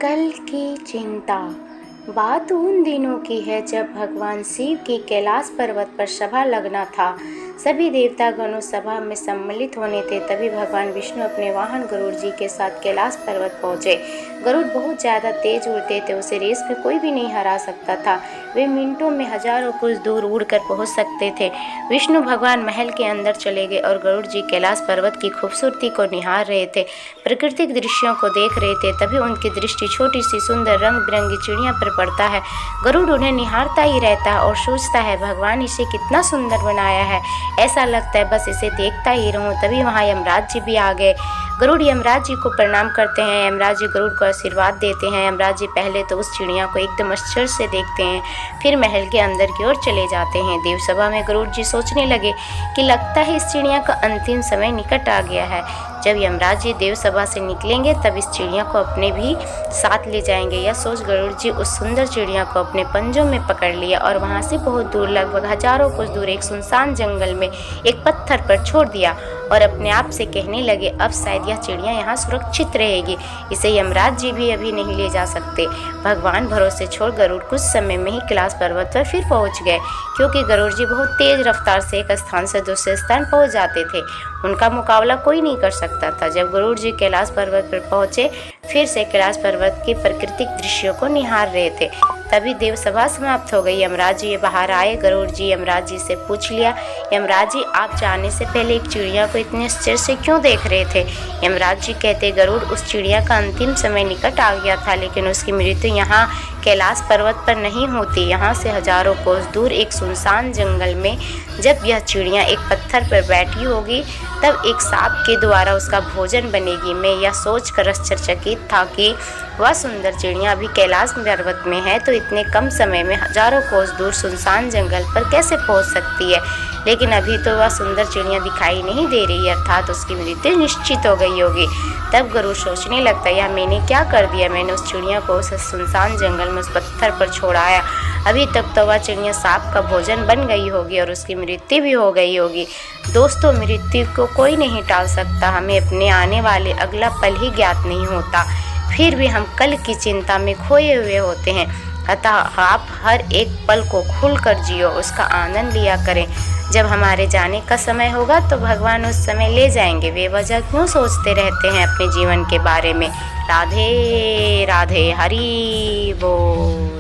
कल की चिंता। बात उन दिनों की है जब भगवान शिव की कैलाश पर्वत पर सभा लगना था। सभी देवतागण उस सभा में सम्मिलित होने थे। तभी भगवान विष्णु अपने वाहन गरुड़ जी के साथ कैलाश पर्वत पहुँचे। गरुड़ बहुत ज़्यादा तेज उड़ते थे, उसे रेस में कोई भी नहीं हरा सकता था। वे मिनटों में हजारों कोस दूर उड़कर पहुँच सकते थे। विष्णु भगवान महल के अंदर चले गए और गरुड़ जी कैलाश पर्वत की खूबसूरती को निहार रहे थे, प्राकृतिक दृश्यों को देख रहे थे। तभी उनकी दृष्टि छोटी सी सुंदर रंग बिरंगी चिड़िया पर पड़ता है। गरुड़ उन्हें निहारता ही रहता है और सोचता है, भगवान इसे कितना सुंदर बनाया है, ऐसा लगता है बस इसे देखता ही रहूं। तभी वहाँ यमराज जी भी आ गए। गरुड़ यमराज जी को प्रणाम करते हैं। यमराज जी गरुड़ को आशीर्वाद देते हैं। यमराज जी पहले तो उस चिड़िया को एकदम आश्चर्य से देखते हैं, फिर महल के अंदर की ओर चले जाते हैं। देवसभा में गरुड़ जी सोचने लगे कि लगता है इस चिड़िया का अंतिम समय निकट आ गया है। जब यमराज जी देवसभा से निकलेंगे तब इस चिड़िया को अपने भी साथ ले जाएंगे। यह सोच गरुड़ जी उस सुंदर चिड़िया को अपने पंजों में पकड़ लिया और वहाँ से बहुत दूर, लगभग हजारों कोस दूर एक सुनसान जंगल में एक पत्थर पर छोड़ दिया और अपने आप से कहने लगे, अब शायद यह चिड़िया यहाँ सुरक्षित रहेगी, इसे यमराज जी भी अभी नहीं ले जा सकते। भगवान भरोसे छोड़ गरुड़ कुछ समय में ही कैलाश पर्वत पर फिर पहुँच गए, क्योंकि गरुड़ जी बहुत तेज रफ्तार से एक स्थान से दूसरे स्थान पहुँच जाते थे। उनका मुकाबला कोई नहीं कर सकता था। जब गरुड़ जी कैलाश पर्वत पर पहुँचे, फिर से कैलाश पर्वत के प्राकृतिक दृश्यों को निहार रहे थे। तभी देवसभा समाप्त हो गई। यमराज जी बाहर आए। गरुड़ जी यमराज जी से पूछ लिया, यमराज जी आप जाने से पहले एक चिड़िया को इतने आश्चर्य से क्यों देख रहे थे? यमराज जी कहते, गरुड़ उस चिड़िया का अंतिम समय निकट आ गया था, लेकिन उसकी मृत्यु यहाँ कैलाश पर्वत पर नहीं होती। यहाँ से हजारों कोस दूर एक सुनसान जंगल में जब यह चिड़िया एक पत्थर पर बैठी होगी तब एक सांप के द्वारा उसका भोजन बनेगी। मैं यह सोचकर आश्चर्यचकित था कि वह सुंदर चिड़िया अभी कैलाश पर्वत में है तो इतने कम समय में हजारों कोस दूर सुनसान जंगल पर कैसे पहुंच सकती है, लेकिन अभी तो वह सुंदर चिड़िया दिखाई नहीं दे रही, अर्थात उसकी मृत्यु निश्चित हो गई होगी। तब गरुड़ सोचने लगता, यह मैंने क्या कर दिया? मैंने उस चिड़िया को उस सुनसान जंगल में उस पत्थर पर छोड़ाया, अभी तक तो वह चिड़िया सांप का भोजन बन गई होगी और उसकी मृत्यु भी हो गई होगी। दोस्तों, मृत्यु को कोई नहीं टाल सकता, हमें अपने आने वाले अगला पल ही ज्ञात नहीं होता, फिर भी हम कल की चिंता में खोए हुए होते हैं। अतः आप हर एक पल को खुलकर जियो, उसका आनंद लिया करें। जब हमारे जाने का समय होगा तो भगवान उस समय ले जाएंगे। बेवजह क्यों सोचते रहते हैं अपने जीवन के बारे में? राधे राधे, हरि बोल।